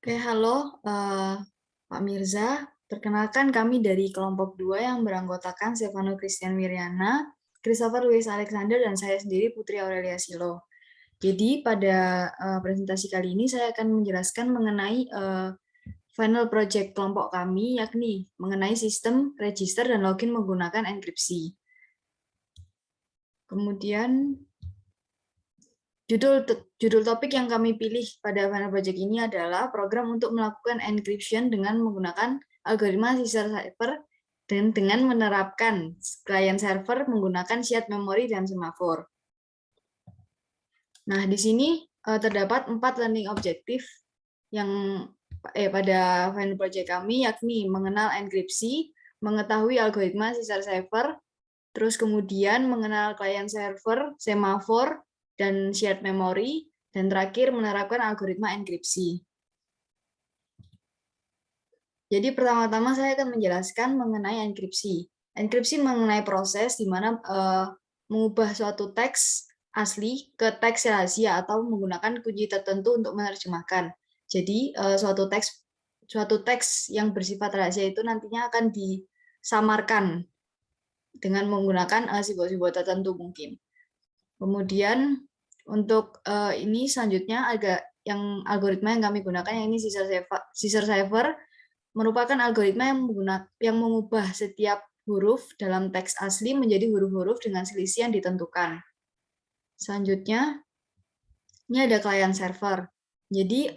Oke, halo Pak Mirza. Perkenalkan kami dari kelompok 2 yang beranggotakan Stefano Christian Wiriana, Christopher Luis Alexander, dan saya sendiri Putri Aurelia Silo. Jadi pada presentasi kali ini saya akan menjelaskan mengenai final project kelompok kami, yakni mengenai sistem register dan login menggunakan enkripsi. Kemudian Judul topik yang kami pilih pada final project ini adalah program untuk melakukan encryption dengan menggunakan algoritma Caesar cipher dan dengan menerapkan client server menggunakan shared memory dan semafor. Nah, di sini terdapat 4 learning objective yang pada final project kami, yakni mengenal enkripsi, mengetahui algoritma Caesar cipher, terus kemudian mengenal client server, semafor, dan shared memory, dan terakhir menerapkan algoritma enkripsi. Jadi pertama-tama saya akan menjelaskan mengenai enkripsi. Enkripsi mengenai proses di mana mengubah suatu teks asli ke teks rahasia atau menggunakan kunci tertentu untuk menerjemahkan. Jadi suatu teks yang bersifat rahasia itu nantinya akan disamarkan dengan menggunakan simbol-simbol tertentu mungkin. Kemudian untuk ini selanjutnya yang algoritma yang kami gunakan yang ini Caesar cipher merupakan algoritma yang mengubah setiap huruf dalam teks asli menjadi huruf-huruf dengan selisih yang ditentukan. Selanjutnya ini ada client server. Jadi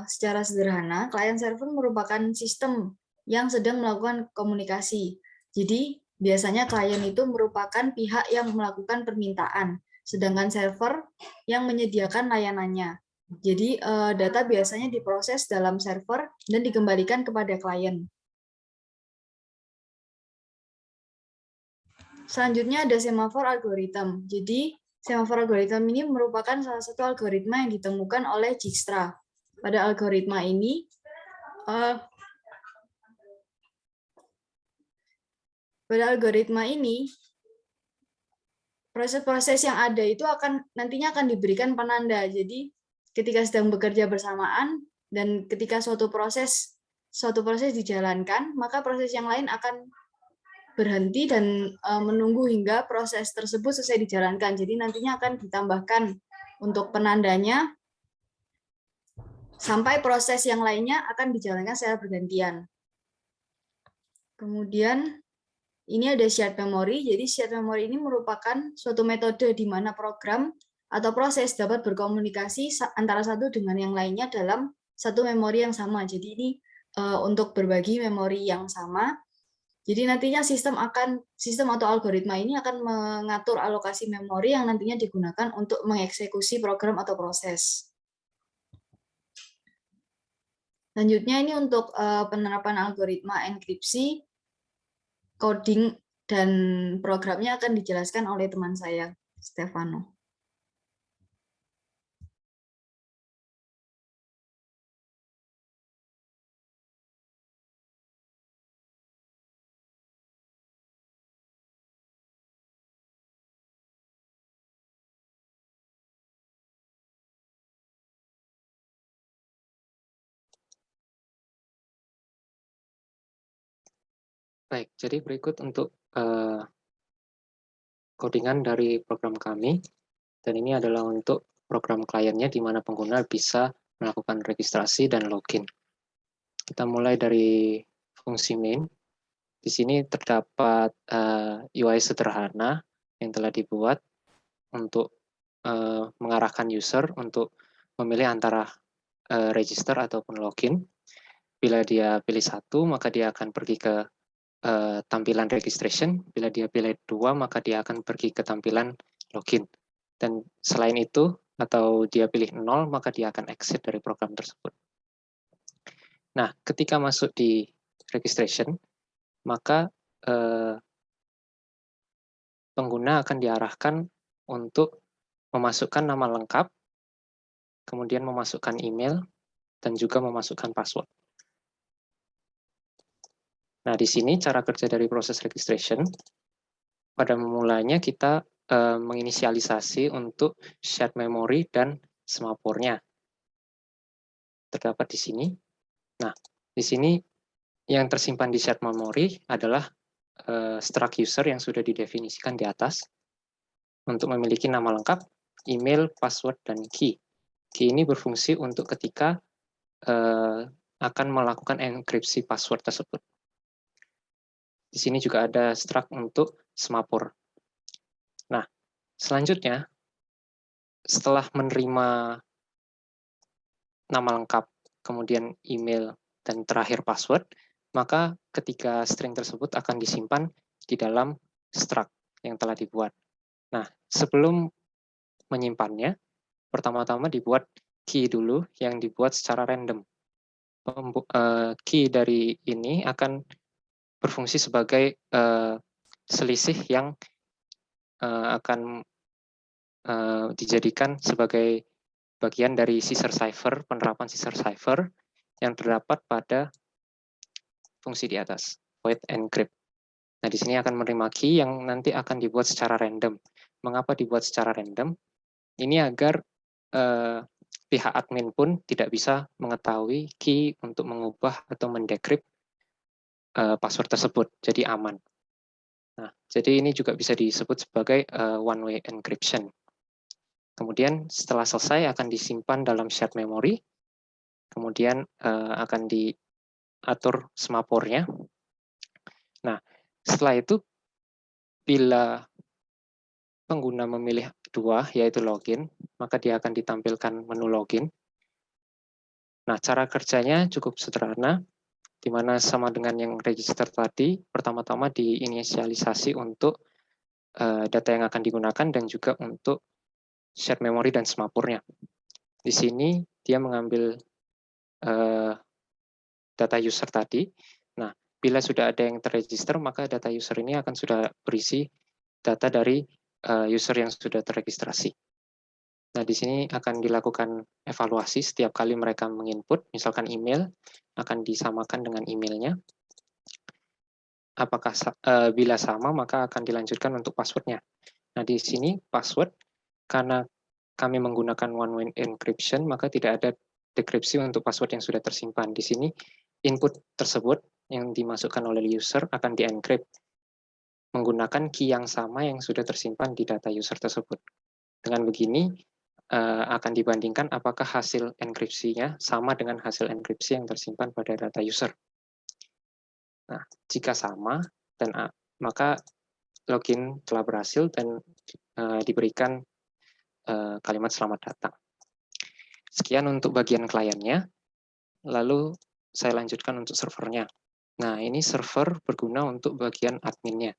secara sederhana client server merupakan sistem yang sedang melakukan komunikasi. Jadi biasanya klien itu merupakan pihak yang melakukan permintaan, sedangkan server yang menyediakan layanannya. Jadi data biasanya diproses dalam server dan dikembalikan kepada klien. Selanjutnya ada semafor algorithm. Jadi semafor algorithm ini merupakan salah satu algoritma yang ditemukan oleh Dijkstra. Pada algoritma ini proses-proses yang ada itu nantinya akan diberikan penanda. Jadi ketika sedang bekerja bersamaan dan ketika suatu proses dijalankan, maka proses yang lain akan berhenti dan menunggu hingga proses tersebut selesai dijalankan. Jadi nantinya akan ditambahkan untuk penandanya sampai proses yang lainnya akan dijalankan secara bergantian. Kemudian ini ada shared memory. Jadi shared memory ini merupakan suatu metode di mana program atau proses dapat berkomunikasi antara satu dengan yang lainnya dalam satu memori yang sama. Jadi ini untuk berbagi memori yang sama. Jadi nantinya sistem atau algoritma ini akan mengatur alokasi memori yang nantinya digunakan untuk mengeksekusi program atau proses. Selanjutnya ini untuk penerapan algoritma enkripsi, coding, dan programnya akan dijelaskan oleh teman saya, Stefano. Baik, jadi berikut untuk codingan dari program kami, dan ini adalah untuk program kliennya di mana pengguna bisa melakukan registrasi dan login. Kita mulai dari fungsi main. Di sini terdapat UI sederhana yang telah dibuat untuk mengarahkan user untuk memilih antara register ataupun login. Bila dia pilih satu, maka dia akan pergi ke tampilan registration. Bila dia pilih 2, maka dia akan pergi ke tampilan login. Dan selain itu, atau dia pilih 0, maka dia akan exit dari program tersebut. Nah, ketika masuk di registration, maka pengguna akan diarahkan untuk memasukkan nama lengkap, kemudian memasukkan email, dan juga memasukkan password. Nah, di sini cara kerja dari proses registration. Pada memulainya kita menginisialisasi untuk shared memory dan semafornya. terdapat di sini. Nah, di sini yang tersimpan di shared memory adalah struct user yang sudah didefinisikan di atas untuk memiliki nama lengkap, email, password, dan key. Key ini berfungsi untuk ketika akan melakukan enkripsi password tersebut. Di sini juga ada struct untuk semapur. Nah, selanjutnya, setelah menerima nama lengkap, kemudian email, dan terakhir password, maka ketiga string tersebut akan disimpan di dalam struct yang telah dibuat. Nah, sebelum menyimpannya, pertama-tama dibuat key dulu yang dibuat secara random. Key dari ini akan berfungsi sebagai selisih yang akan dijadikan sebagai bagian dari Caesar cipher, penerapan Caesar cipher yang terdapat pada fungsi di atas, void encrypt. Nah, di sini akan menerima key yang nanti akan dibuat secara random. Mengapa dibuat secara random? Ini agar pihak admin pun tidak bisa mengetahui key untuk mengubah atau mendekrypt password tersebut, jadi aman. Nah, jadi ini juga bisa disebut sebagai one-way encryption. Kemudian setelah selesai akan disimpan dalam shared memory, kemudian akan diatur semapornya. Nah, setelah itu bila pengguna memilih dua, yaitu login, maka dia akan ditampilkan menu login. Nah, cara kerjanya cukup sederhana, di mana sama dengan yang register tadi, pertama-tama diinisialisasi untuk data yang akan digunakan dan juga untuk shared memory dan semapurnya. Di sini dia mengambil data user tadi. Nah, bila sudah ada yang terregister, maka data user ini akan sudah berisi data dari user yang sudah terregistrasi. Nah, di sini akan dilakukan evaluasi setiap kali mereka menginput, misalkan email, akan disamakan dengan emailnya. Apakah bila sama, maka akan dilanjutkan untuk passwordnya. Nah, di sini password, karena kami menggunakan one-way encryption, maka tidak ada dekripsi untuk password yang sudah tersimpan. Di sini input tersebut yang dimasukkan oleh user akan di-encrypt menggunakan key yang sama yang sudah tersimpan di data user tersebut. Dengan begini akan dibandingkan apakah hasil enkripsinya sama dengan hasil enkripsi yang tersimpan pada data user. Nah, jika sama, dan maka login telah berhasil dan diberikan kalimat selamat datang. Sekian untuk bagian kliennya. Lalu saya lanjutkan untuk servernya. Nah, ini server berguna untuk bagian adminnya.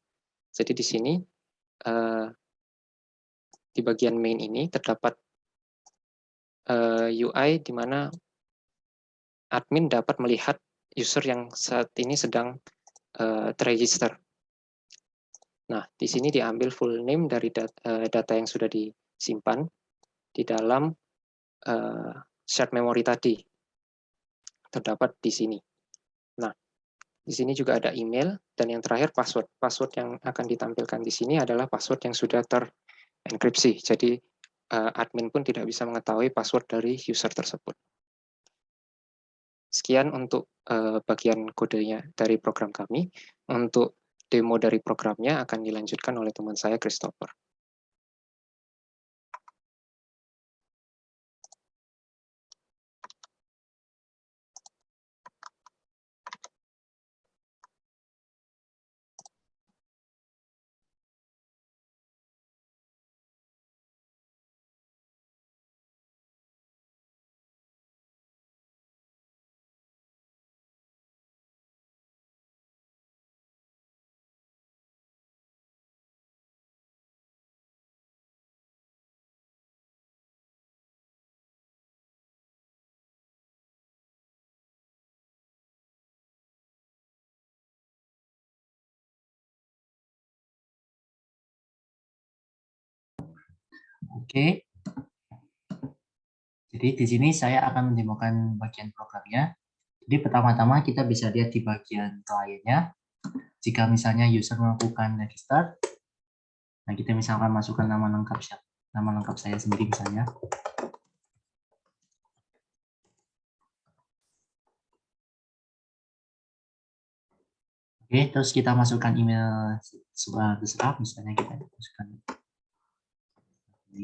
Jadi di sini di bagian main ini terdapat UI di mana admin dapat melihat user yang saat ini sedang terregister. Nah, di sini diambil full name dari data yang sudah disimpan di dalam shared memory tadi. Terdapat di sini. Nah, di sini juga ada email, dan yang terakhir password. Password yang akan ditampilkan di sini adalah password yang sudah terenkripsi. Jadi, admin pun tidak bisa mengetahui password dari user tersebut. Sekian untuk bagian kodenya dari program kami. Untuk demo dari programnya akan dilanjutkan oleh teman saya, Christopher. Oke. Jadi di sini saya akan mendemokan bagian programnya. Jadi pertama-tama kita bisa lihat di bagian kliennya. Jika misalnya user melakukan register, nah kita misalkan masukkan nama lengkap saya sendiri misalnya. Oke, terus kita masukkan email terserah, misalnya kita masukkan ini.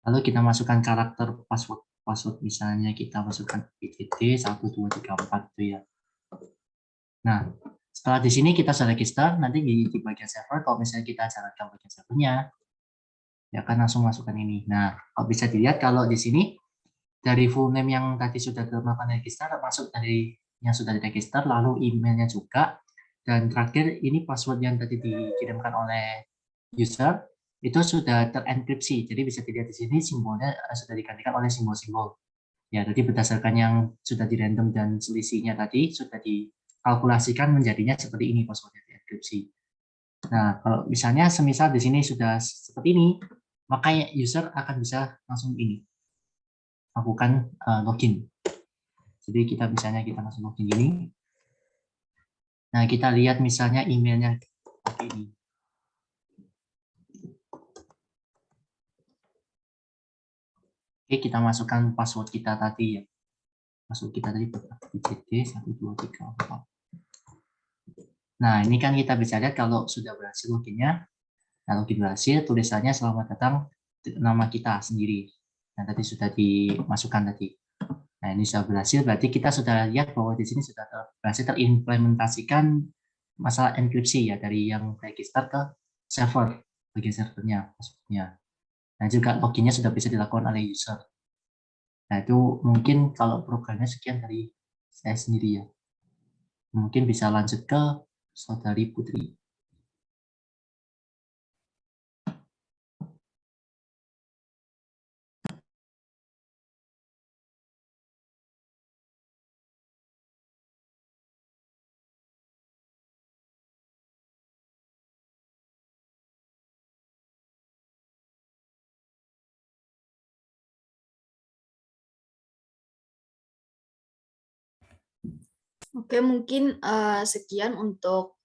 Lalu kita masukkan karakter password misalnya kita masukkan PTT 1234 itu ya. Nah, setelah di sini kita sudah register, nanti di bagian server kalau misalnya kita jalankan bagian servernya, ya akan langsung masukkan ini. Nah, kalau bisa dilihat kalau di sini dari full name yang tadi sudah melakukan register masuk dari yang sudah diregister, lalu emailnya juga, dan terakhir ini password yang tadi dikirimkan oleh user itu sudah terenkripsi. Jadi bisa dilihat di sini simbolnya sudah digantikan oleh simbol-simbol. Ya, jadi berdasarkan yang sudah di random dan selisihnya tadi sudah dikalkulasikan menjadinya seperti ini passwordnya dienkripsi. Nah, kalau misalnya semisal di sini sudah seperti ini, maka user akan bisa langsung ini lakukan login. Jadi kita misalnya kita langsung login gini. Nah, kita lihat misalnya emailnya seperti ini. Oke, kita masukkan password kita tadi ya. Password kita tadi PCD 1234. Nah, ini kan kita bisa lihat kalau sudah berhasil loginnya. Nah, login berhasil, tulisannya selamat datang nama kita sendiri. Nah, tadi sudah dimasukkan tadi. Nah, ini sudah berhasil, berarti kita sudah lihat bahwa di sini sudah berhasil terimplementasikan masalah enkripsi ya dari yang register ke server, bagian servernya, maksudnya. Nah, juga loginnya sudah bisa dilakukan oleh user. Nah, itu mungkin kalau programnya sekian dari saya sendiri ya. Mungkin bisa lanjut ke Saudari Putri. Oke, mungkin sekian untuk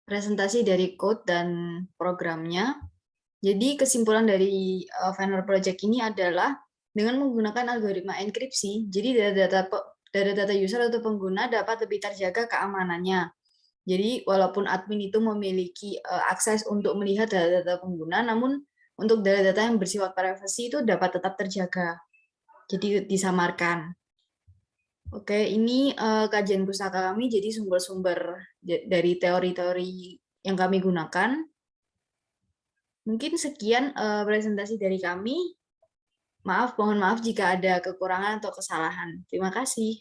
presentasi dari code dan programnya. Jadi kesimpulan dari final project ini adalah dengan menggunakan algoritma enkripsi, jadi data user atau pengguna dapat lebih terjaga keamanannya. Jadi walaupun admin itu memiliki akses untuk melihat data-data pengguna, namun untuk data-data yang bersifat privasi itu dapat tetap terjaga. Jadi disamarkan. Oke, ini kajian pustaka kami, jadi sumber-sumber dari teori-teori yang kami gunakan. Mungkin sekian presentasi dari kami. Mohon maaf jika ada kekurangan atau kesalahan. Terima kasih.